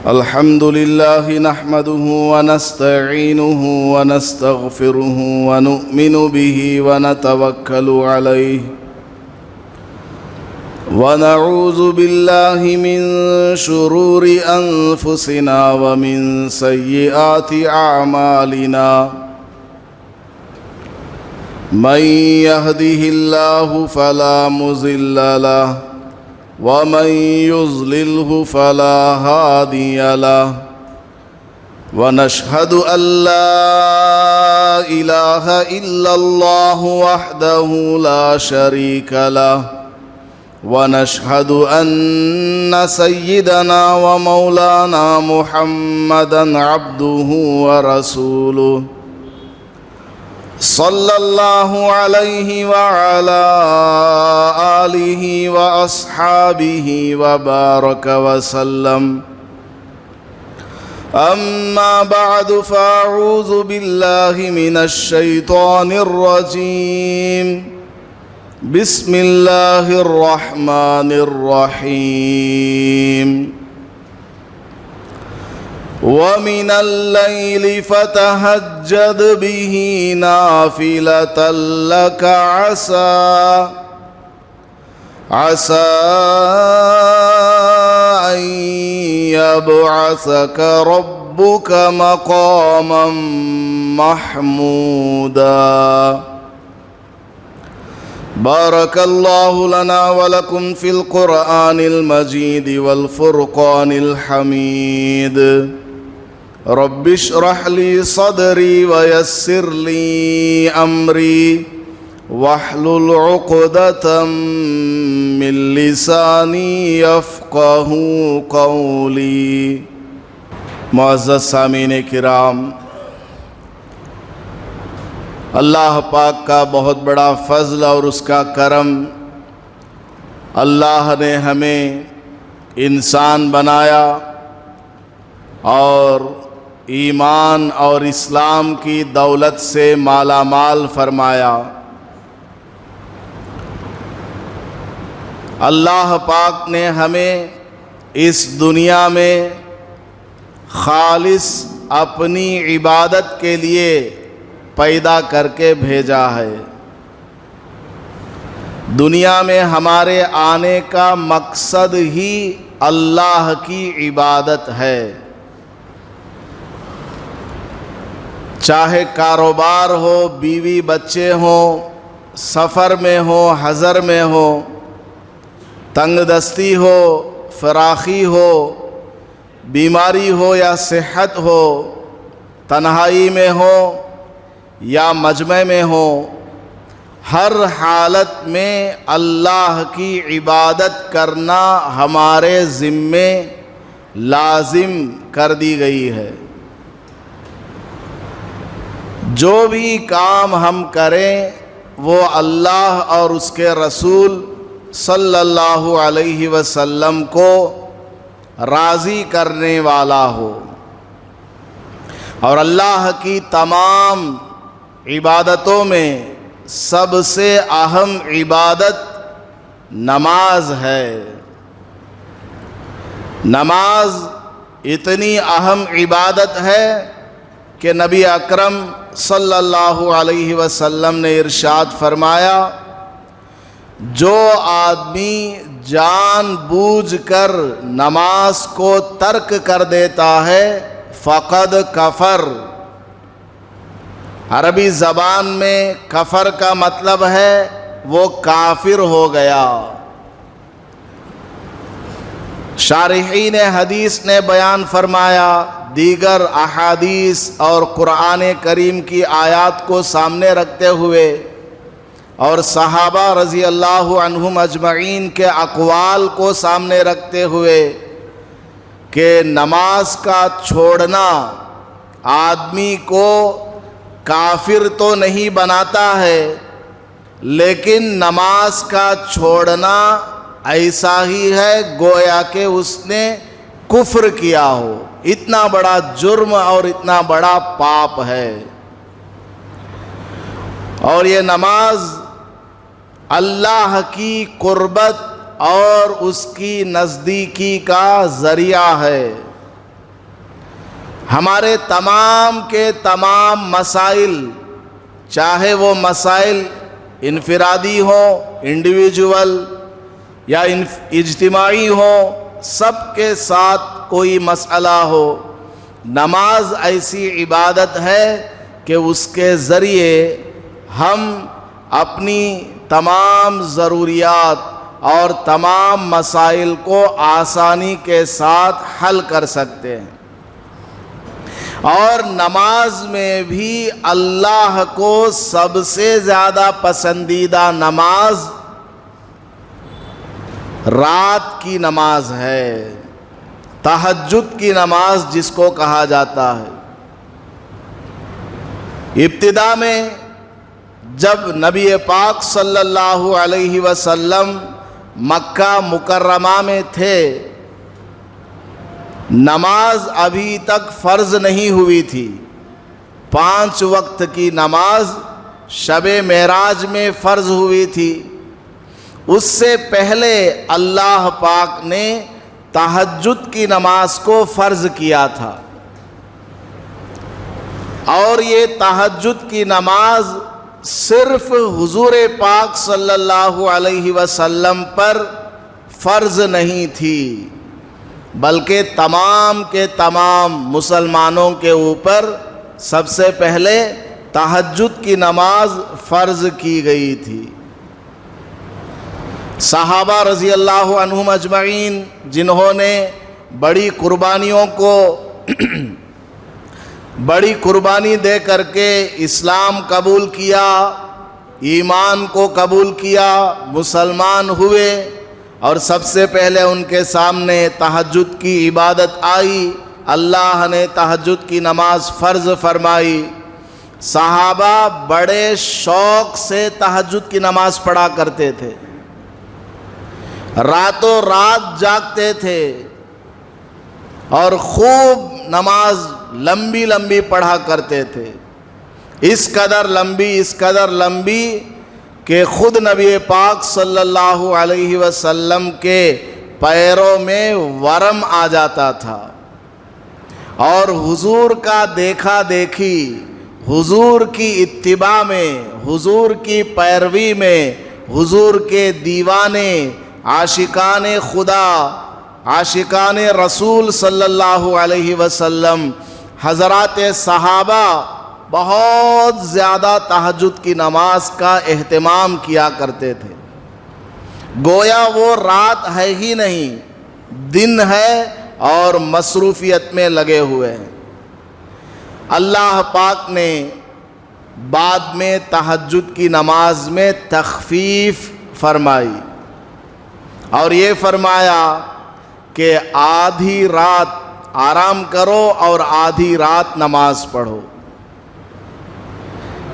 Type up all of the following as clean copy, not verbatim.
الحمد لله نحمده ونستعينه ونستغفره ونؤمن به ونتوكل عليه ونعوذ بالله من شرور أنفسنا ومن سيئات أعمالنا من يهده الله فلا مضل له ومن يضلله فلا هادي له ونشهد أن لا إله إلا الله وحده لا شريك له ونشهد أن سيدنا ومولانا محمدا عبده ورسوله صلى الله عليه وعلى آله وأصحابه وبارك وسلم. أما بعد فأعوذ بالله من الشيطان الرجيم. بسم الله الرحمن الرحيم. ومن الليل فتهجد به نافلة لك عسى أن يبعثك ربك مقاما محمودا. بارك الله لنا ولكم في القرآن المجيد والفرقان الحميد. رب اشرح لي صدري ويسر لي أمري واحلل عقدة من لساني يفقه قولي. معزز سامعین کرام، اللہ پاک کا بہت بڑا فضل اور اس کا کرم، اللہ نے ہمیں انسان بنایا اور ایمان اور اسلام کی دولت سے مالا مال فرمایا. اللہ پاک نے ہمیں اس دنیا میں خالص اپنی عبادت کے لیے پیدا کر کے بھیجا ہے. دنیا میں ہمارے آنے کا مقصد ہی اللہ کی عبادت ہے. چاہے کاروبار ہو، بیوی بچے ہوں، سفر میں ہو، حضر میں ہو، تنگ دستی ہو، فراخی ہو، بیماری ہو یا صحت ہو، تنہائی میں ہو یا مجمع میں ہو، ہر حالت میں اللہ کی عبادت کرنا ہمارے ذمے لازم کر دی گئی ہے. جو بھی کام ہم کریں وہ اللہ اور اس کے رسول صلی اللہ علیہ وسلم کو راضی کرنے والا ہو. اور اللہ کی تمام عبادتوں میں سب سے اہم عبادت نماز ہے. نماز اتنی اہم عبادت ہے کہ نبی اکرم صلی اللہ علیہ وسلم نے ارشاد فرمایا، جو آدمی جان بوجھ کر نماز کو ترک کر دیتا ہے فقد کفر. عربی زبان میں کفر کا مطلب ہے وہ کافر ہو گیا. شارحین حدیث نے بیان فرمایا، دیگر احادیث اور قرآن کریم کی آیات کو سامنے رکھتے ہوئے اور صحابہ رضی اللہ عنہم اجمعین کے اقوال کو سامنے رکھتے ہوئے کہ نماز کا چھوڑنا آدمی کو کافر تو نہیں بناتا ہے، لیکن نماز کا چھوڑنا ایسا ہی ہے گویا کہ اس نے کفر کیا ہو. اتنا بڑا جرم اور اتنا بڑا پاپ ہے. اور یہ نماز اللہ کی قربت اور اس کی نزدیکی کا ذریعہ ہے. ہمارے تمام کے تمام مسائل، چاہے وہ مسائل انفرادی ہوں، انڈیویجول یا اجتماعی ہوں، سب کے ساتھ کوئی مسئلہ ہو، نماز ایسی عبادت ہے کہ اس کے ذریعے ہم اپنی تمام ضروریات اور تمام مسائل کو آسانی کے ساتھ حل کر سکتے ہیں۔ اور نماز میں بھی اللہ کو سب سے زیادہ پسندیدہ نماز رات کی نماز ہے، تہجد کی نماز جس کو کہا جاتا ہے۔ ابتدا میں جب نبی پاک صلی اللہ علیہ وسلم مکہ مکرمہ میں تھے، نماز ابھی تک فرض نہیں ہوئی تھی۔ 5 وقت کی نماز شب معراج میں فرض ہوئی تھی۔ اس سے پہلے اللہ پاک نے تہجد کی نماز کو فرض کیا تھا، اور یہ تہجد کی نماز صرف حضور پاک صلی اللہ علیہ وسلم پر فرض نہیں تھی، بلکہ تمام کے تمام مسلمانوں کے اوپر سب سے پہلے تہجد کی نماز فرض کی گئی تھی۔ صحابہ رضی اللہ عنہم اجمعین، جنہوں نے بڑی قربانی دے کر کے اسلام قبول کیا، ایمان کو قبول کیا، مسلمان ہوئے، اور سب سے پہلے ان کے سامنے تہجد کی عبادت آئی، اللہ نے تہجد کی نماز فرض فرمائی۔ صحابہ بڑے شوق سے تہجد کی نماز پڑھا کرتے تھے، راتوں رات جاگتے تھے، اور خوب نماز لمبی لمبی پڑھا کرتے تھے، اس قدر لمبی کہ خود نبی پاک صلی اللہ علیہ وسلم کے پیروں میں ورم آ جاتا تھا، اور حضور کا دیکھا دیکھی، حضور کی اتباع میں، حضور کی پیروی میں، حضور کے دیوانے، عاشقان خدا، عاشقان رسول صلی اللہ علیہ وسلم، حضرات صحابہ بہت زیادہ تہجد کی نماز کا اہتمام کیا کرتے تھے، گویا وہ رات ہے ہی نہیں، دن ہے اور مصروفیت میں لگے ہوئے ہیں۔ اللہ پاک نے بعد میں تہجد کی نماز میں تخفیف فرمائی، اور یہ فرمایا کہ آدھی رات آرام کرو اور آدھی رات نماز پڑھو،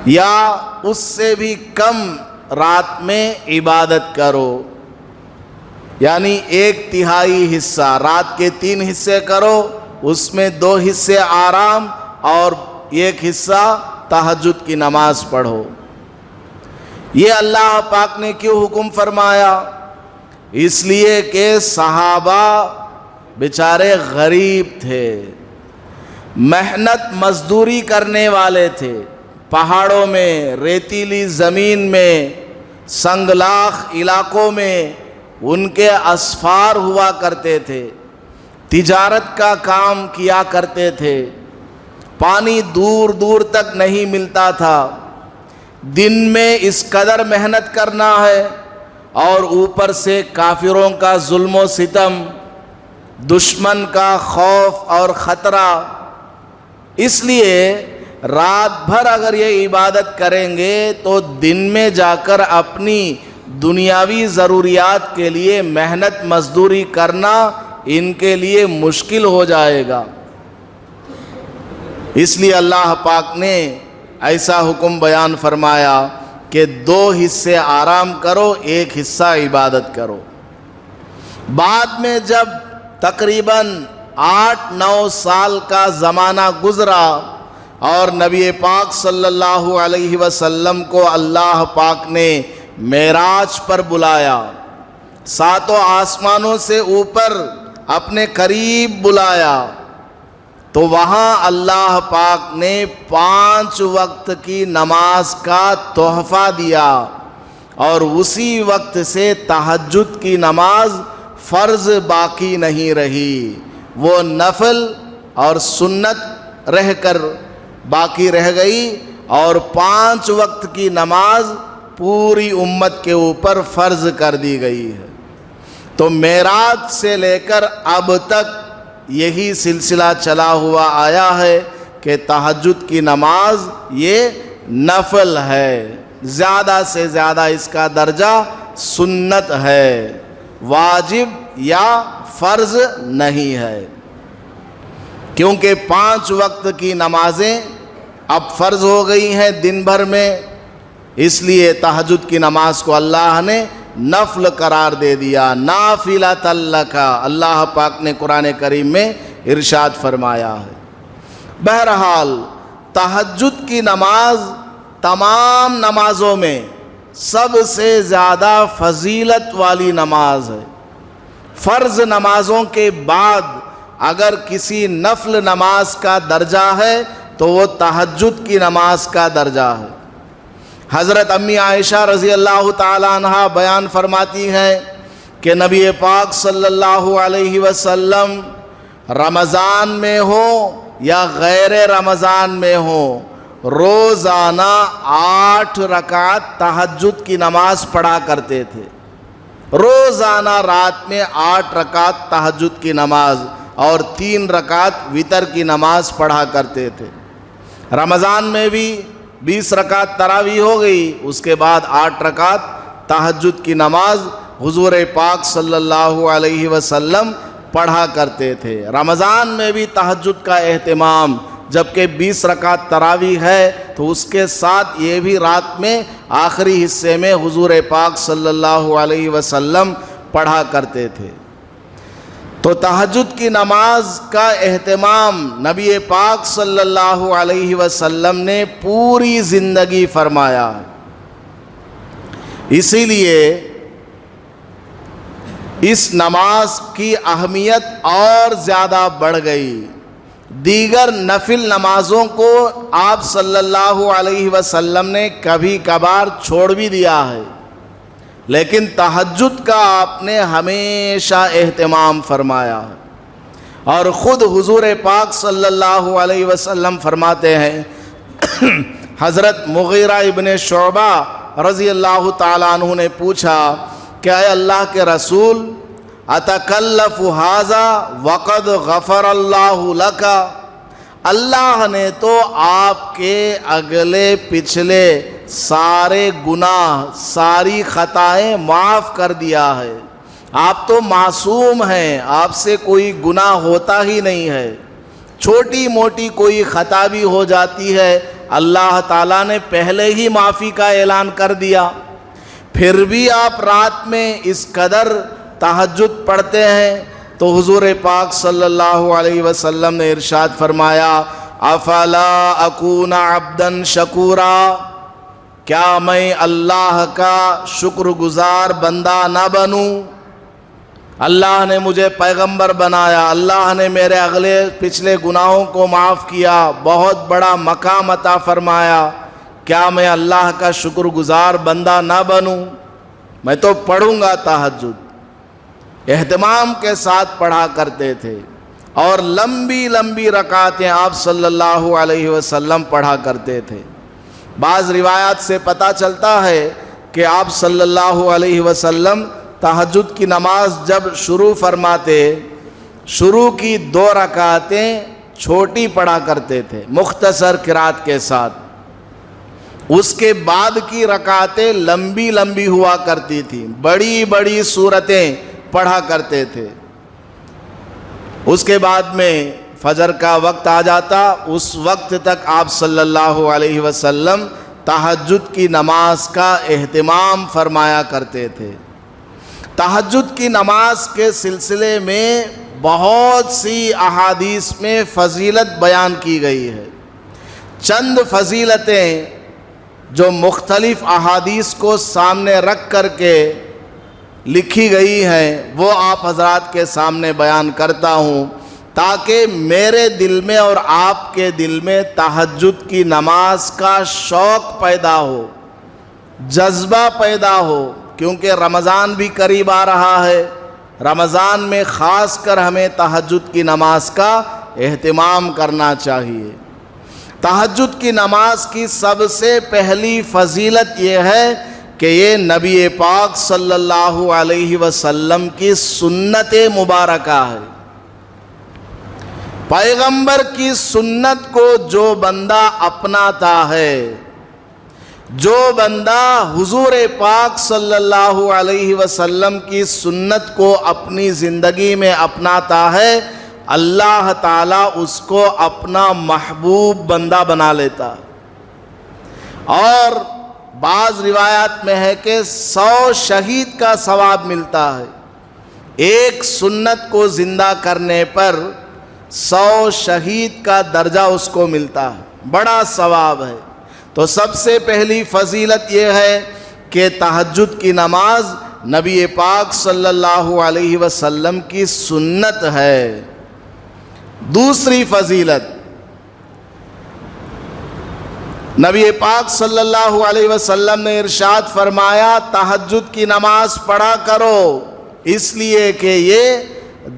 یا اس سے بھی کم رات میں عبادت کرو، یعنی 1/3 حصہ، رات کے 3 حصے کرو، اس میں 2 حصے آرام اور 1 حصہ تہجد کی نماز پڑھو۔ یہ اللہ پاک نے کیوں حکم فرمایا؟ اس لیے کہ صحابہ بیچارے غریب تھے، محنت مزدوری کرنے والے تھے، پہاڑوں میں، ریتیلی زمین میں، سنگلاخ علاقوں میں ان کے اسفار ہوا کرتے تھے، تجارت کا کام کیا کرتے تھے، پانی دور دور تک نہیں ملتا تھا، دن میں اس قدر محنت کرنا ہے، اور اوپر سے کافروں کا ظلم و ستم، دشمن کا خوف اور خطرہ، اس لیے رات بھر اگر یہ عبادت کریں گے تو دن میں جا کر اپنی دنیاوی ضروریات کے لیے محنت مزدوری کرنا ان کے لیے مشکل ہو جائے گا۔ اس لیے اللہ پاک نے ایسا حکم بیان فرمایا کہ 2 حصے آرام کرو، 1 حصہ عبادت کرو۔ بعد میں جب تقریباً 8-9 سال کا زمانہ گزرا اور نبی پاک صلی اللہ علیہ وسلم کو اللہ پاک نے معراج پر بلایا، 7 آسمانوں سے اوپر اپنے قریب بلایا، تو وہاں اللہ پاک نے 5 وقت کی نماز کا تحفہ دیا، اور اسی وقت سے تہجد کی نماز فرض باقی نہیں رہی، وہ نفل اور سنت رہ کر باقی رہ گئی، اور 5 وقت کی نماز پوری امت کے اوپر فرض کر دی گئی ہے۔ تو معراج سے لے کر اب تک یہی سلسلہ چلا ہوا آیا ہے کہ تہجد کی نماز یہ نفل ہے، زیادہ سے زیادہ اس کا درجہ سنت ہے، واجب یا فرض نہیں ہے، کیونکہ 5 وقت کی نمازیں اب فرض ہو گئی ہیں دن بھر میں، اس لیے تہجد کی نماز کو اللہ نے نفل قرار دے دیا۔ نافلۃ لک، اللہ پاک نے قرآن کریم میں ارشاد فرمایا ہے۔ بہرحال تہجد کی نماز تمام نمازوں میں سب سے زیادہ فضیلت والی نماز ہے۔ فرض نمازوں کے بعد اگر کسی نفل نماز کا درجہ ہے تو وہ تہجد کی نماز کا درجہ ہے۔ حضرت امی عائشہ رضی اللہ تعالیٰ عنہ بیان فرماتی ہیں کہ نبی پاک صلی اللہ علیہ وسلم رمضان میں ہو یا غیر رمضان میں ہو، روزانہ 8 رکعت تہجد کی نماز پڑھا کرتے تھے۔ روزانہ رات میں 8 رکعت تہجد کی نماز اور 3 رکعت وتر کی نماز پڑھا کرتے تھے۔ رمضان میں بھی 20 رکعت تراویح ہو گئی، اس کے بعد 8 رکعت تہجد کی نماز حضور پاک صلی اللہ علیہ وسلم پڑھا کرتے تھے۔ رمضان میں بھی تہجد کا اہتمام، جبکہ 20 رکعت تراویح ہے تو اس کے ساتھ یہ بھی رات میں آخری حصے میں حضور پاک صلی اللہ علیہ وسلم پڑھا کرتے تھے۔ تو تہجد کی نماز کا اہتمام نبی پاک صلی اللہ علیہ وسلم نے پوری زندگی فرمایا، اسی لیے اس نماز کی اہمیت اور زیادہ بڑھ گئی۔ دیگر نفل نمازوں کو آپ صلی اللہ علیہ وسلم نے کبھی کبھار چھوڑ بھی دیا ہے، لیکن تہجد کا آپ نے ہمیشہ اہتمام فرمایا ہے۔ اور خود حضور پاک صلی اللہ علیہ وسلم فرماتے ہیں، حضرت مغیرہ ابن شعبہ رضی اللہ تعالیٰ عنہ نے پوچھا کہ اے اللہ کے رسول، اتکلف ھذا وقد غفر اللہ لک، اللہ نے تو آپ کے اگلے پچھلے سارے گناہ، ساری خطائیں معاف کر دیا ہے، آپ تو معصوم ہیں، آپ سے کوئی گناہ ہوتا ہی نہیں ہے، چھوٹی موٹی کوئی خطا بھی ہو جاتی ہے اللہ تعالیٰ نے پہلے ہی معافی کا اعلان کر دیا، پھر بھی آپ رات میں اس قدر تہجد پڑھتے ہیں۔ تو حضور پاک صلی اللہ علیہ وسلم نے ارشاد فرمایا، افلا اکون عبدا شکورا، کیا میں اللہ کا شکر گزار بندہ نہ بنوں؟ اللہ نے مجھے پیغمبر بنایا، اللہ نے میرے اگلے پچھلے گناہوں کو معاف کیا، بہت بڑا مقام عطا فرمایا، کیا میں اللہ کا شکر گزار بندہ نہ بنوں؟ میں تو پڑھوں گا تہجد، اہتمام کے ساتھ پڑھا کرتے تھے، اور لمبی لمبی رکعتیں آپ صلی اللہ علیہ وسلم پڑھا کرتے تھے۔ بعض روایات سے پتہ چلتا ہے کہ آپ صلی اللہ علیہ وسلم تہجد کی نماز جب شروع فرماتے، شروع کی 2 رکعتیں چھوٹی پڑھا کرتے تھے مختصر قرات کے ساتھ، اس کے بعد کی رکعتیں لمبی لمبی ہوا کرتی تھیں، بڑی بڑی سورتیں پڑھا کرتے تھے۔ اس کے بعد میں فجر کا وقت آ جاتا، اس وقت تک آپ صلی اللہ علیہ وسلم تہجد کی نماز کا اہتمام فرمایا کرتے تھے۔ تہجد کی نماز کے سلسلے میں بہت سی احادیث میں فضیلت بیان کی گئی ہے۔ چند فضیلتیں جو مختلف احادیث کو سامنے رکھ کر کے لکھی گئی ہیں وہ آپ حضرات کے سامنے بیان کرتا ہوں۔ تاکہ میرے دل میں اور آپ کے دل میں تہجد کی نماز کا شوق پیدا ہو، جذبہ پیدا ہو، کیونکہ رمضان بھی قریب آ رہا ہے۔ رمضان میں خاص کر ہمیں تہجد کی نماز کا اہتمام کرنا چاہیے۔ تہجد کی نماز کی سب سے پہلی فضیلت یہ ہے کہ یہ نبی پاک صلی اللہ علیہ وسلم کی سنت مبارکہ ہے۔ پیغمبر کی سنت کو جو بندہ اپناتا ہے، جو بندہ حضور پاک صلی اللہ علیہ وسلم کی سنت کو اپنی زندگی میں اپناتا ہے، اللہ تعالیٰ اس کو اپنا محبوب بندہ بنا لیتا۔ اور بعض روایات میں ہے کہ 100 شہید کا ثواب ملتا ہے۔ ایک سنت کو زندہ کرنے پر 100 شہید کا درجہ اس کو ملتا ہے، بڑا ثواب ہے۔ تو سب سے پہلی فضیلت یہ ہے کہ تہجد کی نماز نبی پاک صلی اللہ علیہ وسلم کی سنت ہے۔ دوسری فضیلت، نبی پاک صلی اللہ علیہ وسلم نے ارشاد فرمایا تہجد کی نماز پڑھا کرو، اس لیے کہ یہ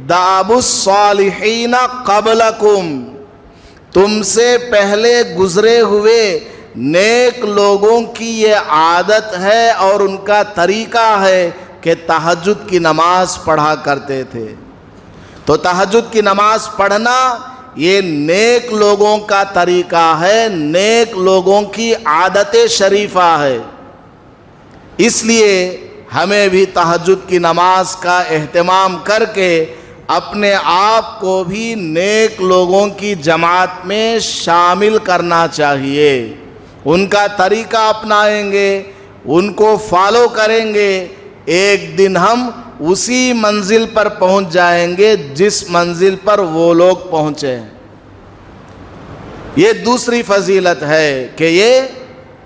دأب الصالحین قبلکم، تم سے پہلے گزرے ہوئے نیک لوگوں کی یہ عادت ہے اور ان کا طریقہ ہے کہ تہجد کی نماز پڑھا کرتے تھے۔ تو تہجد کی نماز پڑھنا یہ نیک لوگوں کا طریقہ ہے، نیک لوگوں کی عادت شریفہ ہے۔ اس لیے ہمیں بھی تہجد کی نماز کا اہتمام کر کے اپنے آپ کو بھی نیک لوگوں کی جماعت میں شامل کرنا چاہیے۔ ان کا طریقہ اپنائیں گے، ان کو فالو کریں گے، ایک دن ہم اسی منزل پر پہنچ جائیں گے جس منزل پر وہ لوگ پہنچے ہیں۔ یہ دوسری فضیلت ہے کہ یہ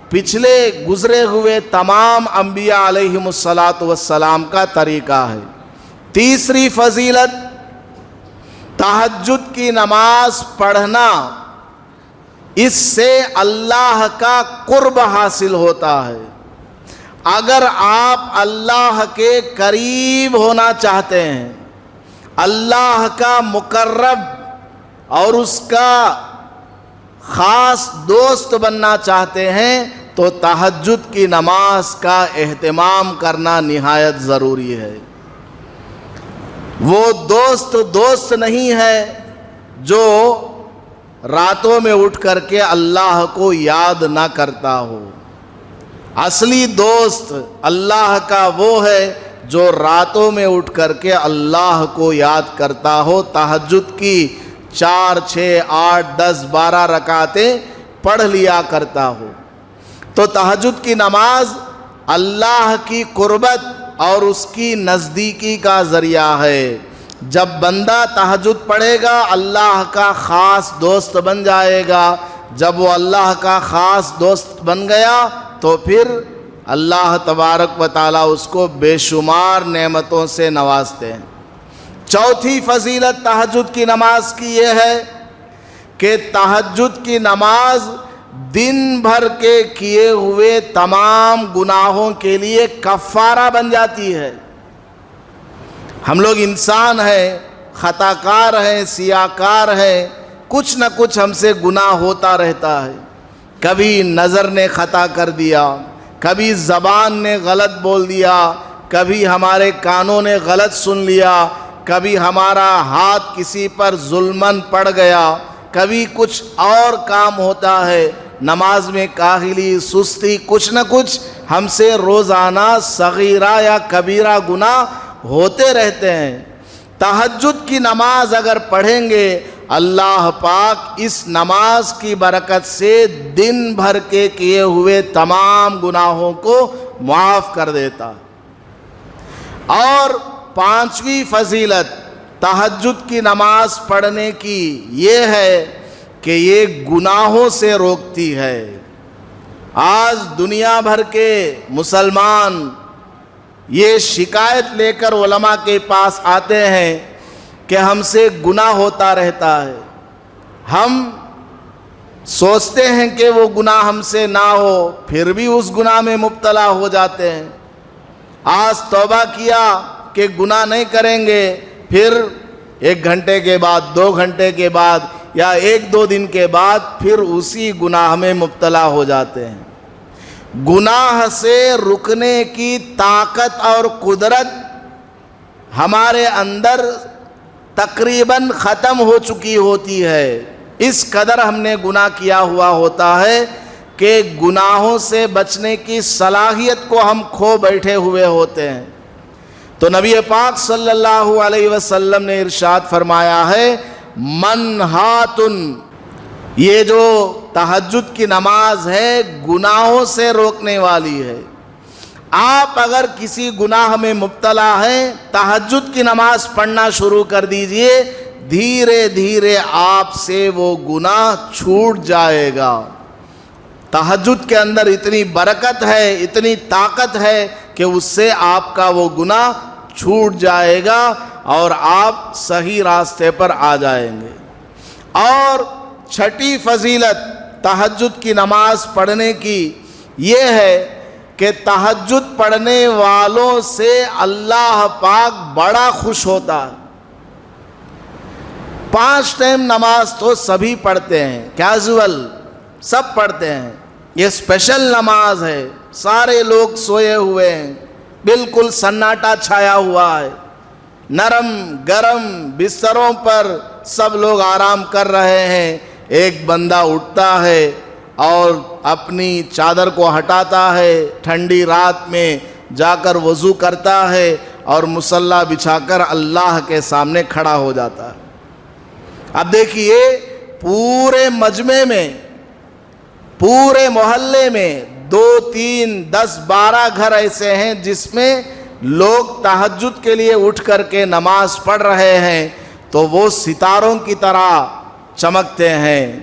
پچھلے گزرے ہوئے تمام انبیاء علیہم الصلاۃ کا طریقہ ہے۔ تیسری فضیلت، تہجد کی نماز پڑھنا، اس سے اللہ کا قرب حاصل ہوتا ہے۔ اگر آپ اللہ کے قریب ہونا چاہتے ہیں، اللہ کا مقرب اور اس کا خاص دوست بننا چاہتے ہیں، تو تہجد کی نماز کا اہتمام کرنا نہایت ضروری ہے۔ وہ دوست نہیں ہے جو راتوں میں اٹھ کر کے اللہ کو یاد نہ کرتا ہو۔ اصلی دوست اللہ کا وہ ہے جو راتوں میں اٹھ کر کے اللہ کو یاد کرتا ہو، تہجد کی 4، 6، 8، 10، 12 رکعتیں پڑھ لیا کرتا ہو۔ تو تہجد کی نماز اللہ کی قربت اور اس کی نزدیکی کا ذریعہ ہے۔ جب بندہ تہجد پڑھے گا اللہ کا خاص دوست بن جائے گا۔ جب وہ اللہ کا خاص دوست بن گیا تو پھر اللہ تبارک و تعالیٰ اس کو بے شمار نعمتوں سے نوازتے ہیں۔ چوتھی فضیلت تہجد کی نماز کی یہ ہے کہ تہجد کی نماز دن بھر کے کیے ہوئے تمام گناہوں کے لیے کفارہ بن جاتی ہے۔ ہم لوگ انسان ہیں، خطا کار ہیں، سیاہ کار ہیں، کچھ نہ کچھ ہم سے گناہ ہوتا رہتا ہے۔ کبھی نظر نے خطا کر دیا، کبھی زبان نے غلط بول دیا، کبھی ہمارے کانوں نے غلط سن لیا، کبھی ہمارا ہاتھ کسی پر ظلماً پڑ گیا، کبھی کچھ اور کام ہوتا ہے، نماز میں کاہلی، سستی، کچھ نہ کچھ ہم سے روزانہ صغیرہ یا کبیرہ گناہ ہوتے رہتے ہیں۔ تہجد کی نماز اگر پڑھیں گے، اللہ پاک اس نماز کی برکت سے دن بھر کے کیے ہوئے تمام گناہوں کو معاف کر دیتا۔ اور پانچویں فضیلت تہجد کی نماز پڑھنے کی یہ ہے کہ یہ گناہوں سے روکتی ہے۔ آج دنیا بھر کے مسلمان یہ شکایت لے کر علماء کے پاس آتے ہیں کہ ہم سے گناہ ہوتا رہتا ہے. ہم سوچتے ہیں کہ وہ گناہ ہم سے نہ ہو، پھر بھی اس گناہ میں مبتلا ہو جاتے ہیں. آج توبہ کیا کہ گناہ نہیں کریں گے، پھر 1 گھنٹے کے بعد، 2 گھنٹے کے بعد یا 1-2 دن کے بعد پھر اسی گناہ میں مبتلا ہو جاتے ہیں. گناہ سے رکنے کی طاقت اور قدرت ہمارے اندر تقریباً ختم ہو چکی ہوتی ہے. اس قدر ہم نے گناہ کیا ہوا ہوتا ہے کہ گناہوں سے بچنے کی صلاحیت کو ہم کھو بیٹھے ہوئے ہوتے ہیں. تو نبی پاک صلی اللہ علیہ وسلم نے ارشاد فرمایا ہے، منہاتن، یہ جو تہجد کی نماز ہے گناہوں سے روکنے والی ہے. آپ اگر کسی گناہ میں مبتلا ہیں، تہجد کی نماز پڑھنا شروع کر دیجئے، دھیرے دھیرے آپ سے وہ گناہ چھوٹ جائے گا. تہجد کے اندر اتنی برکت ہے، اتنی طاقت ہے کہ اس سے آپ کا وہ گناہ چھوٹ جائے گا اور آپ صحیح راستے پر آ جائیں گے. اور چھٹی فضیلت تہجد کی نماز پڑھنے کی یہ ہے کہ تہجد پڑھنے والوں سے اللہ پاک بڑا خوش ہوتا ہے. 5 ٹائم نماز تو سبھی پڑھتے ہیں، کیجول سب پڑھتے ہیں. یہ اسپیشل نماز ہے، سارے لوگ سوئے ہوئے ہیں، بالکل سناٹا چھایا ہوا ہے، نرم گرم بستروں پر سب لوگ آرام کر رہے ہیں. ایک بندہ اٹھتا ہے اور اپنی چادر کو ہٹاتا ہے، ٹھنڈی رات میں جا کر وضو کرتا ہے اور مصلی بچھا کر اللہ کے سامنے کھڑا ہو جاتا ہے. اب دیکھیے پورے مجمع میں، پورے محلے میں 2, 3, 10, 12 گھر ایسے ہیں جس میں لوگ تہجد کے لیے اٹھ کر کے نماز پڑھ رہے ہیں تو وہ ستاروں کی طرح چمکتے ہیں.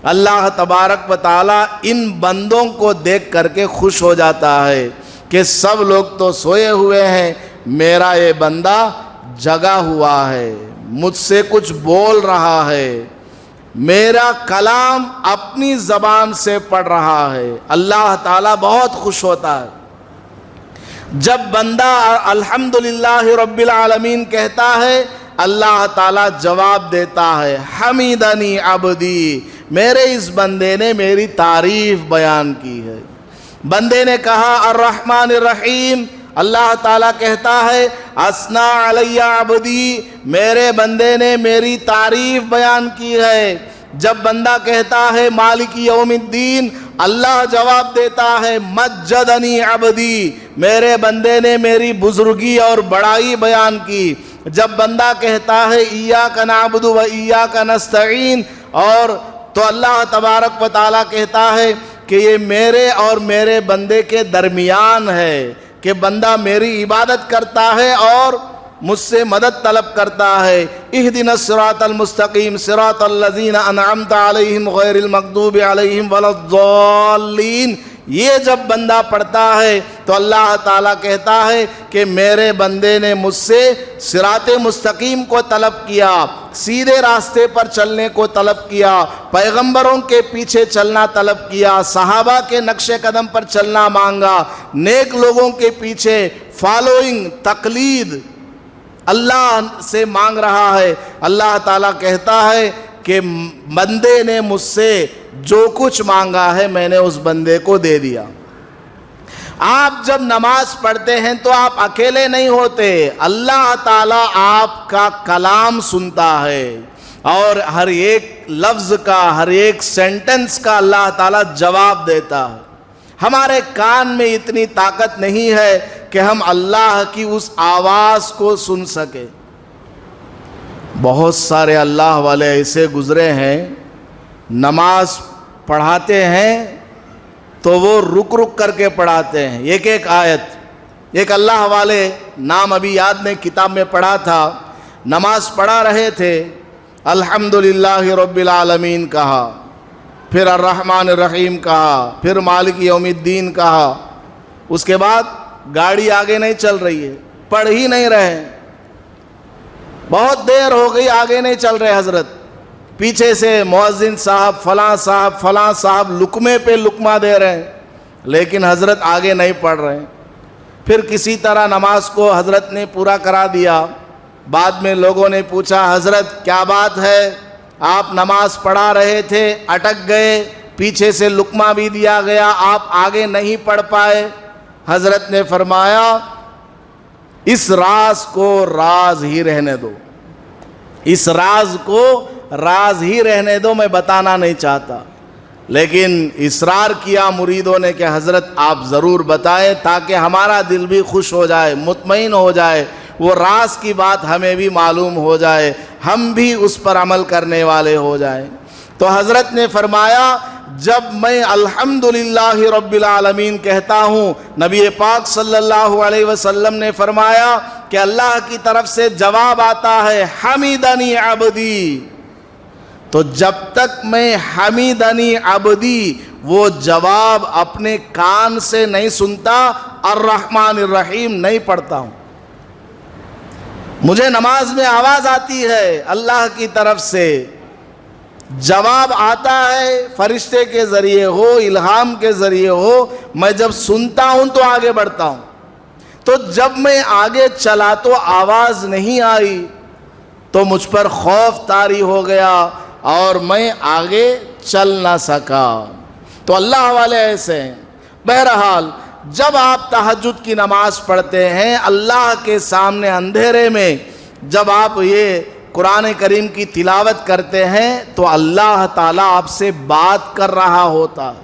اللہ تبارک و تعالیٰ ان بندوں کو دیکھ کر کے خوش ہو جاتا ہے کہ سب لوگ تو سوئے ہوئے ہیں، میرا یہ بندہ جگا ہوا ہے، مجھ سے کچھ بول رہا ہے، میرا کلام اپنی زبان سے پڑھ رہا ہے. اللہ تعالیٰ بہت خوش ہوتا ہے جب بندہ الحمدللہ رب العالمین کہتا ہے. اللہ تعالیٰ جواب دیتا ہے، حمیدنی عبدی، میرے اس بندے نے میری تعریف بیان کی ہے. بندے نے کہا الرحمن الرحیم، اللہ تعالیٰ کہتا ہے اثنا علی عبدی، میرے بندے نے میری تعریف بیان کی ہے. جب بندہ کہتا ہے مالک یوم الدین، اللہ جواب دیتا ہے مجدنی عبدی، میرے بندے نے میری بزرگی اور بڑائی بیان کی. جب بندہ کہتا ہے ایاک نعبد و ایاک نستعین، اور تو اللہ تبارک و تعالیٰ کہتا ہے کہ یہ میرے اور میرے بندے کے درمیان ہے، کہ بندہ میری عبادت کرتا ہے اور مجھ سے مدد طلب کرتا ہے. اہدنا الصراط المستقیم صراط الذین انعمت علیہم غیر المغضوب علیہم ولا الضالین. یہ جب بندہ پڑھتا ہے تو اللہ تعالیٰ کہتا ہے کہ میرے بندے نے مجھ سے صراط مستقیم کو طلب کیا، سیدھے راستے پر چلنے کو طلب کیا، پیغمبروں کے پیچھے چلنا طلب کیا، صحابہ کے نقش قدم پر چلنا مانگا، نیک لوگوں کے پیچھے فالوئنگ، تقلید اللہ سے مانگ رہا ہے. اللہ تعالیٰ کہتا ہے کہ بندے نے مجھ سے جو کچھ مانگا ہے میں نے اس بندے کو دے دیا. آپ جب نماز پڑھتے ہیں تو آپ اکیلے نہیں ہوتے، اللہ تعالیٰ آپ کا کلام سنتا ہے اور ہر ایک لفظ کا، ہر ایک سینٹنس کا اللہ تعالیٰ جواب دیتا ہے. ہمارے کان میں اتنی طاقت نہیں ہے کہ ہم اللہ کی اس آواز کو سن سکیں. بہت سارے اللہ والے ایسے گزرے ہیں، نماز پڑھاتے ہیں تو وہ رک رک کر کے پڑھاتے ہیں ایک ایک آیت. ایک اللہ والے نام ابھی یاد نہیں، کتاب میں پڑھا تھا، نماز پڑھا رہے تھے، الحمدللہ رب العالمین کہا، پھر الرحمن الرحیم کہا، پھر مالک یوم الدین کہا. اس کے بعد گاڑی آگے نہیں چل رہی ہے، پڑھ ہی نہیں رہے. بہت دیر ہو گئی، آگے نہیں چل رہے حضرت۔ پیچھے سے مؤذن صاحب فلاں صاحب لقمے پہ لقمہ دے رہے ہیں، لیکن حضرت آگے نہیں پڑھ رہے ہیں۔ پھر کسی طرح نماز کو حضرت نے پورا کرا دیا۔ بعد میں لوگوں نے پوچھا حضرت کیا بات ہے، آپ نماز پڑھا رہے تھے اٹک گئے، پیچھے سے لقمہ بھی دیا گیا، آپ آگے نہیں پڑھ پائے؟ حضرت نے فرمایا اس راز کو راز ہی رہنے دو، اس راز کو راز ہی رہنے دو، میں بتانا نہیں چاہتا۔ لیکن اصرار کیا مریدوں نے کہ حضرت آپ ضرور بتائیں تاکہ ہمارا دل بھی خوش ہو جائے، مطمئن ہو جائے، وہ راز کی بات ہمیں بھی معلوم ہو جائے، ہم بھی اس پر عمل کرنے والے ہو جائیں۔ تو حضرت نے فرمایا جب میں الحمدللہ رب العالمین کہتا ہوں، نبی پاک صلی اللہ علیہ وسلم نے فرمایا کہ اللہ کی طرف سے جواب آتا ہے حمیدنی عبدی، تو جب تک میں حمیدنی عبدی وہ جواب اپنے کان سے نہیں سنتا، الرحمن الرحیم نہیں پڑھتا ہوں۔ مجھے نماز میں آواز آتی ہے اللہ کی طرف سے، جواب آتا ہے فرشتے کے ذریعے ہو، الہام کے ذریعے ہو، میں جب سنتا ہوں تو آگے بڑھتا ہوں۔ تو جب میں آگے چلا تو آواز نہیں آئی تو مجھ پر خوف طاری ہو گیا اور میں آگے چل نہ سکا۔ تو اللہ والے ایسے ہیں۔ بہرحال جب آپ تہجد کی نماز پڑھتے ہیں اللہ کے سامنے اندھیرے میں، جب آپ یہ قرآن کریم کی تلاوت کرتے ہیں تو اللہ تعالیٰ آپ سے بات کر رہا ہوتا ہے،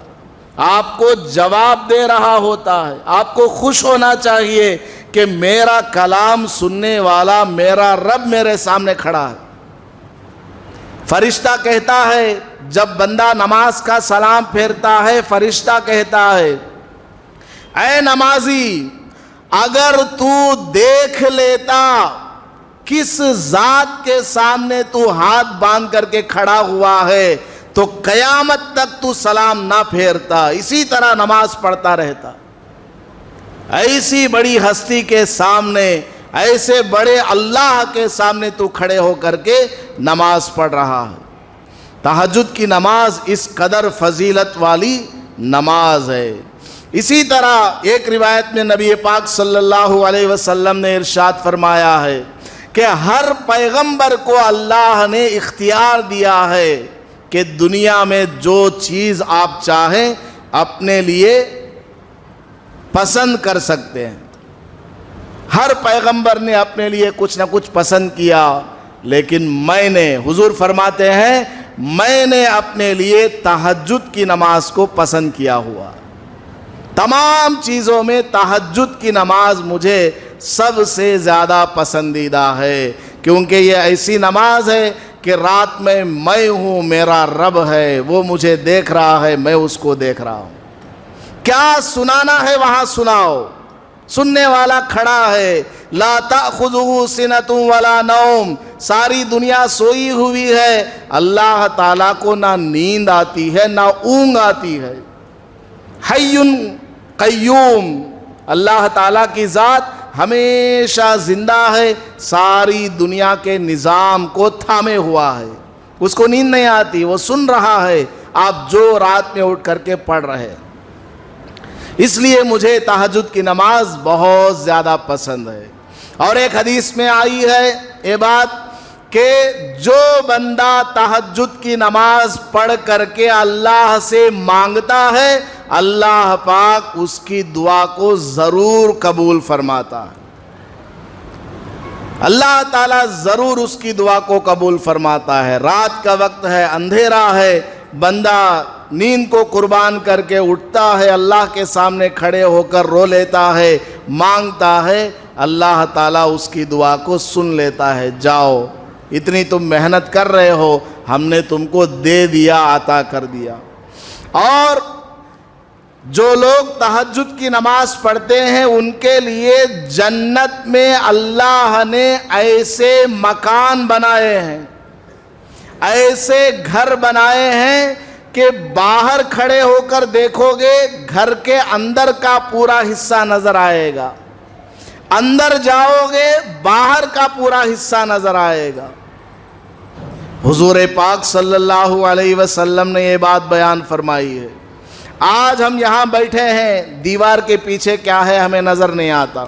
آپ کو جواب دے رہا ہوتا ہے۔ آپ کو خوش ہونا چاہیے کہ میرا کلام سننے والا میرا رب میرے سامنے کھڑا ہے۔ فرشتہ کہتا ہے جب بندہ نماز کا سلام پھیرتا ہے، فرشتہ کہتا ہے اے نمازی اگر تو دیکھ لیتا کس ذات کے سامنے تو ہاتھ باندھ کر کے کھڑا ہوا ہے تو قیامت تک تو سلام نہ پھیرتا، اسی طرح نماز پڑھتا رہتا۔ ایسی بڑی ہستی کے سامنے، ایسے بڑے اللہ کے سامنے تو کھڑے ہو کر کے نماز پڑھ رہا ہے۔ تہجد کی نماز اس قدر فضیلت والی نماز ہے۔ اسی طرح ایک روایت میں نبی پاک صلی اللہ علیہ وسلم نے ارشاد فرمایا ہے کہ ہر پیغمبر کو اللہ نے اختیار دیا ہے کہ دنیا میں جو چیز آپ چاہیں اپنے لیے پسند کر سکتے ہیں۔ ہر پیغمبر نے اپنے لیے کچھ نہ کچھ پسند کیا، لیکن میں نے، حضور فرماتے ہیں میں نے اپنے لیے تہجد کی نماز کو پسند کیا ہوا۔ تمام چیزوں میں تہجد کی نماز مجھے سب سے زیادہ پسندیدہ ہے، کیونکہ یہ ایسی نماز ہے کہ رات میں ہوں، میرا رب ہے، وہ مجھے دیکھ رہا ہے، میں اس کو دیکھ رہا ہوں۔ کیا سنانا ہے وہاں سناؤ، سننے والا کھڑا ہے۔ لا تأخذہ سنۃ ولا نوم، ساری دنیا سوئی ہوئی ہے، اللہ تعالیٰ کو نہ نیند آتی ہے نہ اونگ آتی ہے۔ حی قیوم، اللہ تعالیٰ کی ذات ہمیشہ زندہ ہے، ساری دنیا کے نظام کو تھامے ہوا ہے، اس کو نیند نہیں آتی، وہ سن رہا ہے آپ جو رات میں اٹھ کر کے پڑھ رہے ہیں۔ اس لیے مجھے تہجد کی نماز بہت زیادہ پسند ہے۔ اور ایک حدیث میں آئی ہے یہ بات کہ جو بندہ تہجد کی نماز پڑھ کر کے اللہ سے مانگتا ہے، اللہ پاک اس کی دعا کو ضرور قبول فرماتا ہے۔ اللہ تعالیٰ ضرور اس کی دعا کو قبول فرماتا ہے۔ رات کا وقت ہے، اندھیرا ہے، بندہ نیند کو قربان کر کے اٹھتا ہے، اللہ کے سامنے کھڑے ہو کر رو لیتا ہے، مانگتا ہے، اللہ تعالیٰ اس کی دعا کو سن لیتا ہے۔ جاؤ، اتنی تم محنت کر رہے ہو، ہم نے تم کو دے دیا، عطا کر دیا۔ اور جو لوگ تہجد کی نماز پڑھتے ہیں ان کے لیے جنت میں اللہ نے ایسے مکان بنائے ہیں، ایسے گھر بنائے ہیں کہ باہر کھڑے ہو کر دیکھو گے گھر کے اندر کا پورا حصہ نظر آئے گا۔ اندر جاؤ گے باہر کا پورا حصہ نظر آئے گا۔ حضور پاک صلی اللہ علیہ وسلم نے یہ بات بیان فرمائی ہے۔ آج ہم یہاں بیٹھے ہیں، دیوار کے پیچھے کیا ہے ہمیں نظر نہیں آتا،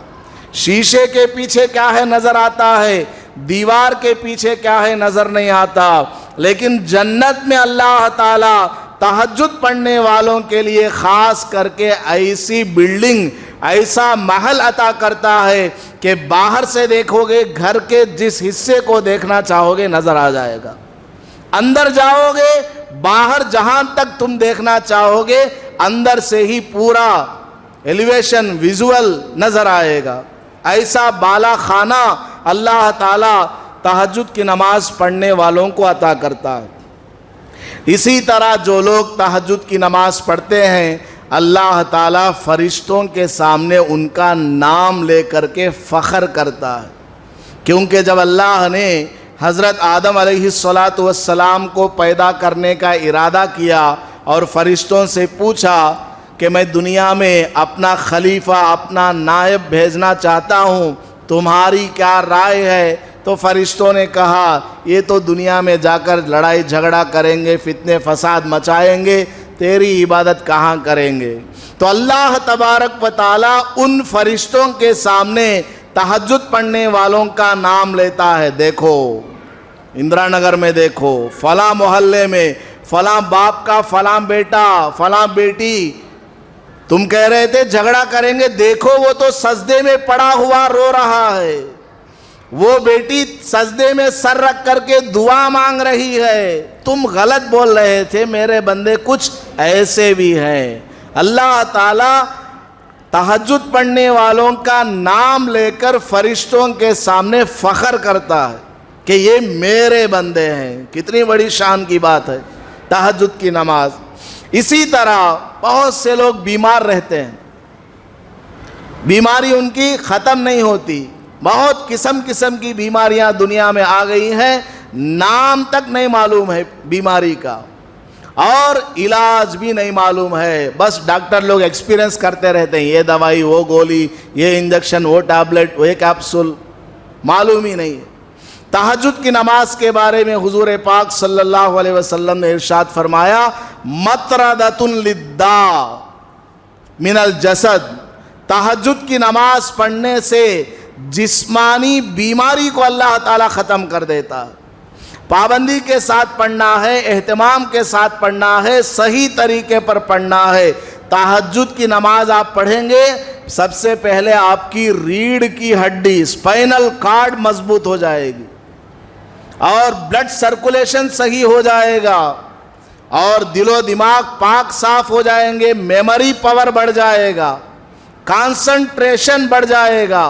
شیشے کے پیچھے کیا ہے نظر آتا ہے، دیوار کے پیچھے کیا ہے نظر نہیں آتا، لیکن جنت میں اللہ تعالی تہجد پڑھنے والوں کے لیے خاص کر کے ایسی بلڈنگ، ایسا محل عطا کرتا ہے کہ باہر سے دیکھو گے گھر کے جس حصے کو دیکھنا چاہو گے نظر آ جائے گا، اندر جاؤ گے باہر جہاں تک تم دیکھنا چاہو گے اندر سے ہی پورا ایلیویشن ویژول نظر آئے گا۔ ایسا بالا خانہ اللہ تعالی تہجد کی نماز پڑھنے والوں کو عطا کرتا ہے۔ اسی طرح جو لوگ تہجد کی نماز پڑھتے ہیں اللہ تعالیٰ فرشتوں کے سامنے ان کا نام لے کر کے فخر کرتا ہے، کیونکہ جب اللہ نے حضرت آدم علیہ السلام کو پیدا کرنے کا ارادہ کیا اور فرشتوں سے پوچھا کہ میں دنیا میں اپنا خلیفہ، اپنا نائب بھیجنا چاہتا ہوں، تمہاری کیا رائے ہے؟ تو فرشتوں نے کہا یہ تو دنیا میں جا کر لڑائی جھگڑا کریں گے، فتنے فساد مچائیں گے، تیری عبادت کہاں کریں گے؟ تو اللہ تبارک و تعالیٰ ان فرشتوں کے سامنے تہجد پڑھنے والوں کا نام لیتا ہے۔ دیکھو اندرا نگر میں، دیکھو فلاں محلے میں فلاں باپ کا فلاں بیٹا فلاں بیٹی، تم کہہ رہے تھے جھگڑا کریں گے، دیکھو وہ تو سجدے میں پڑا ہوا رو رہا ہے، وہ بیٹی سجدے میں سر رکھ کر کے دعا مانگ رہی ہے، تم غلط بول رہے تھے میرے بندے، کچھ ایسے بھی ہیں۔ اللہ تعالیٰ تہجد پڑھنے والوں کا نام لے کر فرشتوں کے سامنے فخر کرتا ہے کہ یہ میرے بندے ہیں۔ کتنی بڑی شان کی بات ہے تہجد کی نماز۔ اسی طرح بہت سے لوگ بیمار رہتے ہیں، بیماری ان کی ختم نہیں ہوتی، بہت قسم قسم کی بیماریاں دنیا میں آ گئی ہیں، نام تک نہیں معلوم ہے بیماری کا اور علاج بھی نہیں معلوم ہے، بس ڈاکٹر لوگ ایکسپیرینس کرتے رہتے ہیں، یہ دوائی وہ گولی، یہ انجیکشن وہ ٹیبلٹ وہ کیپسول، معلوم ہی نہیں ہے۔ تہجد کی نماز کے بارے میں حضور پاک صلی اللہ علیہ وسلم نے ارشاد فرمایا مطردۃ للداء من الجسد، تہجد کی نماز پڑھنے سے جسمانی بیماری کو اللہ تعالیٰ ختم کر دیتا ہے۔ پابندی کے ساتھ پڑھنا ہے، اہتمام کے ساتھ پڑھنا ہے، صحیح طریقے پر پڑھنا ہے۔ تہجد کی نماز آپ پڑھیں گے، سب سے پہلے آپ کی ریڑھ کی ہڈی، اسپائنل کارڈ مضبوط ہو جائے گی اور بلڈ سرکولیشن صحیح ہو جائے گا اور دل و دماغ پاک صاف ہو جائیں گے، میموری پاور بڑھ جائے گا، کانسنٹریشن بڑھ جائے گا۔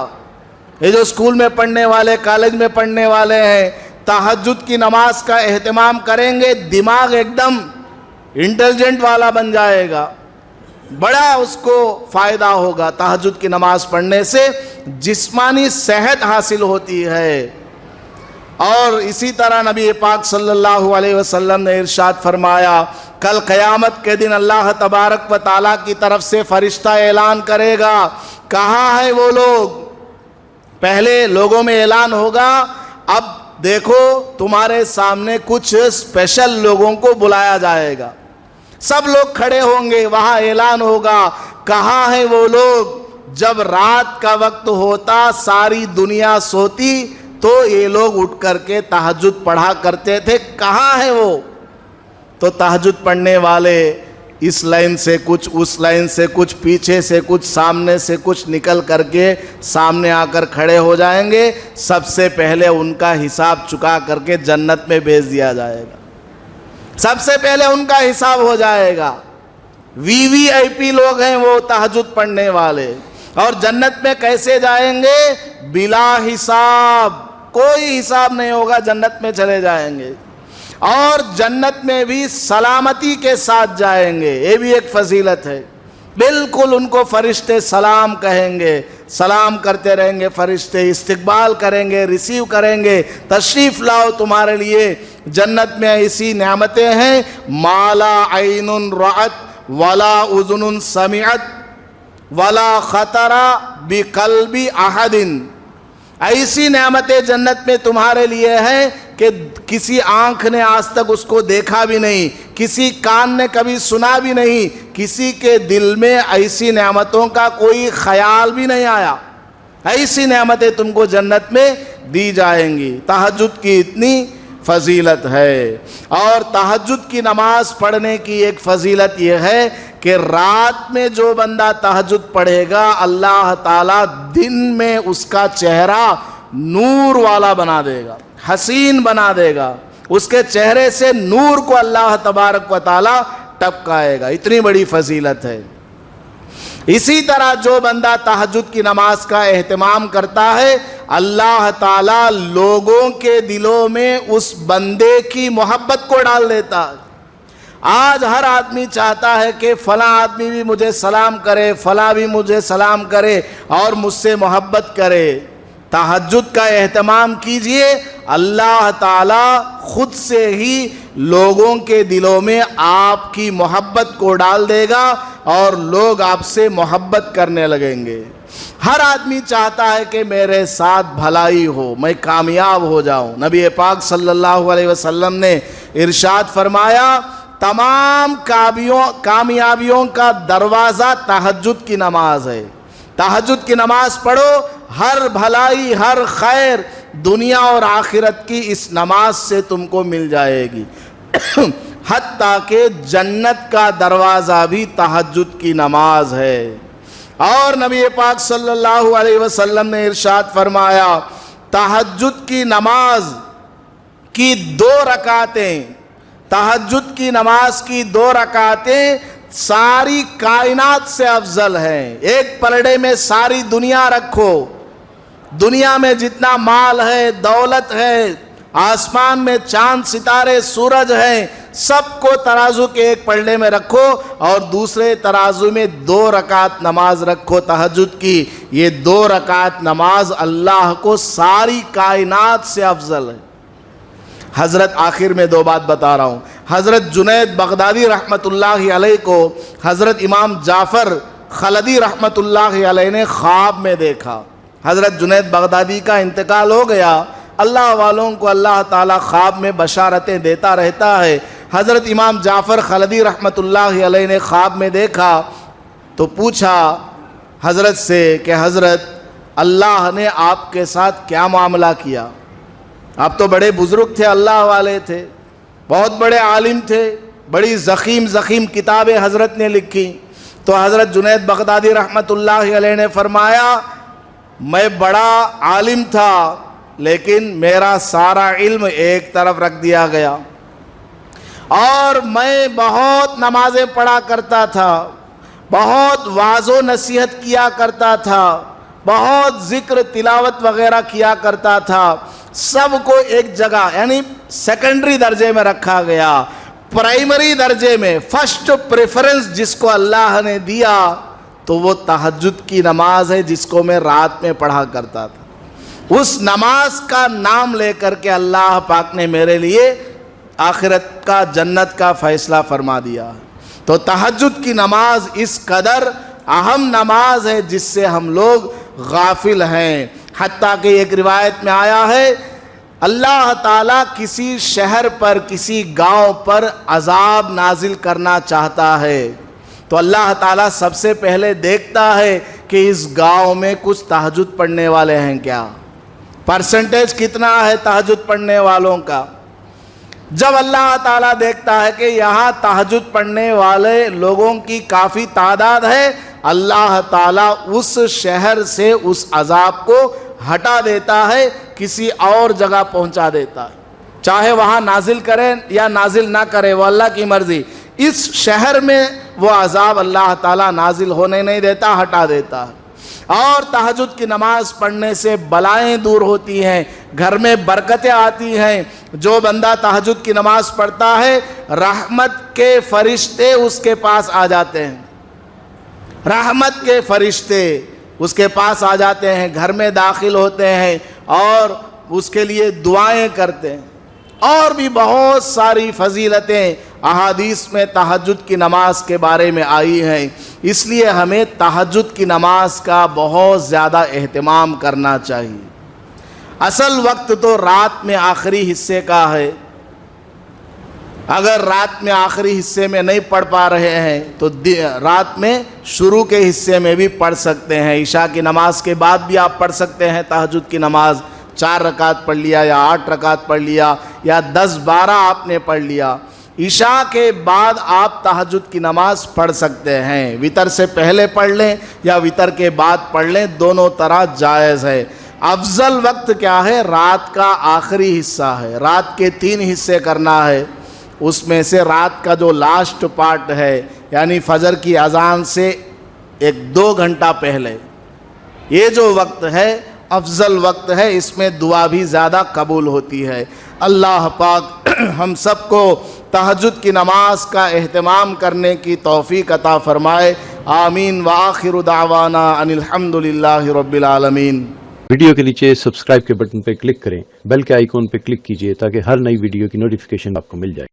یہ جو اسکول میں پڑھنے والے، کالج میں پڑھنے والے ہیں، تہجد کی نماز کا اہتمام کریں گے، دماغ ایک دم انٹیلیجنٹ والا بن جائے گا، بڑا اس کو فائدہ ہوگا۔ تہجد کی نماز پڑھنے سے جسمانی صحت حاصل ہوتی ہے۔ اور اسی طرح نبی پاک صلی اللہ علیہ وسلم نے ارشاد فرمایا کل قیامت کے دن اللہ تبارک و تعالیٰ کی طرف سے فرشتہ اعلان کرے گا، کہاں ہیں وہ لوگ؟ پہلے لوگوں میں اعلان ہوگا، اب دیکھو تمہارے سامنے کچھ اسپیشل لوگوں کو بلایا جائے گا، سب لوگ کھڑے ہوں گے، وہاں اعلان ہوگا کہاں ہیں وہ لوگ؟ جب رات کا وقت ہوتا ساری دنیا سوتی تو یہ لوگ اٹھ کر کے تہجد پڑھا کرتے تھے، کہاں ہیں وہ؟ تو تہجد پڑھنے والے اس لائن سے کچھ، اس لائن سے کچھ، پیچھے سے کچھ، سامنے سے کچھ نکل کر کے سامنے آ کر کھڑے ہو جائیں گے، سب سے پہلے ان کا حساب چکا کر کے جنت میں بھیج دیا جائے گا، سب سے پہلے ان کا حساب ہو جائے گا۔ وی وی آئی پی لوگ ہیں وہ تہجد پڑھنے والے، اور جنت میں کیسے جائیں گے؟ بلا حساب، کوئی حساب نہیں ہوگا، جنت میں چلے جائیں گے، اور جنت میں بھی سلامتی کے ساتھ جائیں گے، یہ بھی ایک فضیلت ہے۔ بالکل ان کو فرشتے سلام کہیں گے، سلام کرتے رہیں گے، فرشتے استقبال کریں گے، ریسیو کریں گے، تشریف لاؤ، تمہارے لیے جنت میں ایسی نعمتیں ہیں ما لا عین رأت ولا اذن سمعت ولا خطر بقلب احد، ایسی نعمت جنت میں تمہارے لیے ہے کہ کسی آنکھ نے آج تک اس کو دیکھا بھی نہیں، کسی کان نے کبھی سنا بھی نہیں، کسی کے دل میں ایسی نعمتوں کا کوئی خیال بھی نہیں آیا۔ ایسی نعمتیں تم کو جنت میں دی جائیں گی۔ تہجد کی اتنی فضیلت ہے، اور تہجد کی نماز پڑھنے کی ایک فضیلت یہ ہے کہ رات میں جو بندہ تہجد پڑھے گا اللہ تعالیٰ دن میں اس کا چہرہ نور والا بنا دے گا، حسین بنا دے گا، اس کے چہرے سے نور کو اللہ تبارک و تعالیٰ ٹپکائے گا۔ اتنی بڑی فضیلت ہے۔ اسی طرح جو بندہ تہجد کی نماز کا اہتمام کرتا ہے اللہ تعالیٰ لوگوں کے دلوں میں اس بندے کی محبت کو ڈال دیتا ہے۔ آج ہر آدمی چاہتا ہے کہ فلاں آدمی بھی مجھے سلام کرے، فلاں بھی مجھے سلام کرے اور مجھ سے محبت کرے۔ تہجد کا اہتمام کیجئے، اللہ تعالیٰ خود سے ہی لوگوں کے دلوں میں آپ کی محبت کو ڈال دے گا اور لوگ آپ سے محبت کرنے لگیں گے۔ ہر آدمی چاہتا ہے کہ میرے ساتھ بھلائی ہو، میں کامیاب ہو جاؤں۔ نبی پاک صلی اللہ علیہ وسلم نے ارشاد فرمایا تمام کامیابیوں کا دروازہ تہجد کی نماز ہے۔ تہجد کی نماز پڑھو، ہر بھلائی ہر خیر دنیا اور آخرت کی اس نماز سے تم کو مل جائے گی۔ حتیٰ کہ جنت کا دروازہ بھی تہجد کی نماز ہے۔ اور نبی پاک صلی اللہ علیہ وسلم نے ارشاد فرمایا تہجد کی نماز کی 2 رکعتیں، تہجد کی نماز کی 2 رکعتیں ساری کائنات سے افضل ہیں۔ ایک پلڑے میں ساری دنیا رکھو، دنیا میں جتنا مال ہے، دولت ہے، آسمان میں چاند ستارے سورج ہیں، سب کو ترازو کے ایک پلڑے میں رکھو اور دوسرے ترازو میں 2 رکعت نماز رکھو تہجد کی۔ یہ 2 رکعت نماز اللہ کو ساری کائنات سے افضل ہے۔ حضرت آخر میں 2 بات بتا رہا ہوں۔ حضرت جنید بغدادی رحمت اللہ علیہ کو حضرت امام جعفر خلدی رحمت اللہ علیہ نے خواب میں دیکھا۔ حضرت جنید بغدادی کا انتقال ہو گیا، اللہ والوں کو اللہ تعالیٰ خواب میں بشارتیں دیتا رہتا ہے۔ حضرت امام جعفر خلدی رحمت اللہ علیہ نے خواب میں دیکھا تو پوچھا حضرت سے کہ حضرت اللہ نے آپ کے ساتھ کیا معاملہ کیا؟ آپ تو بڑے بزرگ تھے، اللہ والے تھے، بہت بڑے عالم تھے، بڑی ضخیم کتابیں حضرت نے لکھی۔ تو حضرت جنید بغدادی رحمت اللہ علیہ نے فرمایا میں بڑا عالم تھا لیکن میرا سارا علم ایک طرف رکھ دیا گیا، اور میں بہت نمازیں پڑھا کرتا تھا، بہت واعظ و نصیحت کیا کرتا تھا، بہت ذکر تلاوت وغیرہ کیا کرتا تھا، سب کو ایک جگہ یعنی سیکنڈری درجے میں رکھا گیا۔ پرائمری درجے میں فرسٹ پریفرنس جس کو اللہ نے دیا تو وہ تہجد کی نماز ہے جس کو میں رات میں پڑھا کرتا تھا۔ اس نماز کا نام لے کر کے اللہ پاک نے میرے لیے آخرت کا جنت کا فیصلہ فرما دیا۔ تو تہجد کی نماز اس قدر اہم نماز ہے جس سے ہم لوگ غافل ہیں۔ حتیٰ کہ ایک روایت میں آیا ہے اللہ تعالیٰ کسی شہر پر کسی گاؤں پر عذاب نازل کرنا چاہتا ہے تو اللہ تعالیٰ سب سے پہلے دیکھتا ہے کہ اس گاؤں میں کچھ تہجد پڑھنے والے ہیں کیا، پرسنٹیج کتنا ہے تہجد پڑھنے والوں کا۔ جب اللہ تعالیٰ دیکھتا ہے کہ یہاں تہجد پڑھنے والے لوگوں کی کافی تعداد ہے، اللہ تعالیٰ اس شہر سے اس عذاب کو ہٹا دیتا ہے، کسی اور جگہ پہنچا دیتا ہے، چاہے وہاں نازل کرے یا نازل نہ کرے وہ اللہ کی مرضی۔ اس شہر میں وہ عذاب اللہ تعالیٰ نازل ہونے نہیں دیتا، ہٹا دیتا ہے۔ اور تہجد کی نماز پڑھنے سے بلائیں دور ہوتی ہیں، گھر میں برکتیں آتی ہیں۔ جو بندہ تہجد کی نماز پڑھتا ہے رحمت کے فرشتے اس کے پاس آ جاتے ہیں، رحمت کے فرشتے اس کے پاس آ جاتے ہیں، گھر میں داخل ہوتے ہیں اور اس کے لیے دعائیں کرتے ہیں۔ اور بھی بہت ساری فضیلتیں احادیث میں تہجد کی نماز کے بارے میں آئی ہیں۔ اس لیے ہمیں تہجد کی نماز کا بہت زیادہ اہتمام کرنا چاہیے۔ اصل وقت تو رات میں آخری حصے کا ہے، اگر رات میں آخری حصے میں نہیں پڑھ پا رہے ہیں تو رات میں شروع کے حصے میں بھی پڑھ سکتے ہیں۔ عشاء کی نماز کے بعد بھی آپ پڑھ سکتے ہیں تہجد کی نماز، 4 رکعت پڑھ لیا یا 8 رکعت پڑھ لیا یا 10-12 آپ نے پڑھ لیا۔ عشاء کے بعد آپ تہجد کی نماز پڑھ سکتے ہیں، وتر سے پہلے پڑھ لیں یا وتر کے بعد پڑھ لیں، دونوں طرح جائز ہے۔ افضل وقت کیا ہے؟ رات کا آخری حصہ ہے، رات کے 3 حصے کرنا ہے، اس میں سے رات کا جو لاسٹ پارٹ ہے یعنی فجر کی اذان سے 1-2 گھنٹہ پہلے، یہ جو وقت ہے افضل وقت ہے، اس میں دعا بھی زیادہ قبول ہوتی ہے۔ اللہ پاک ہم سب کو تہجد کی نماز کا اہتمام کرنے کی توفیق عطا فرمائے، آمین۔ وآخر دعوانا ان الحمدللہ رب العالمین۔ ویڈیو کے نیچے سبسکرائب کے بٹن پہ کلک کریں، بیل کے آئیکن پہ کلک کیجئے تاکہ ہر نئی ویڈیو کی نوٹیفیکیشن آپ کو مل جائے۔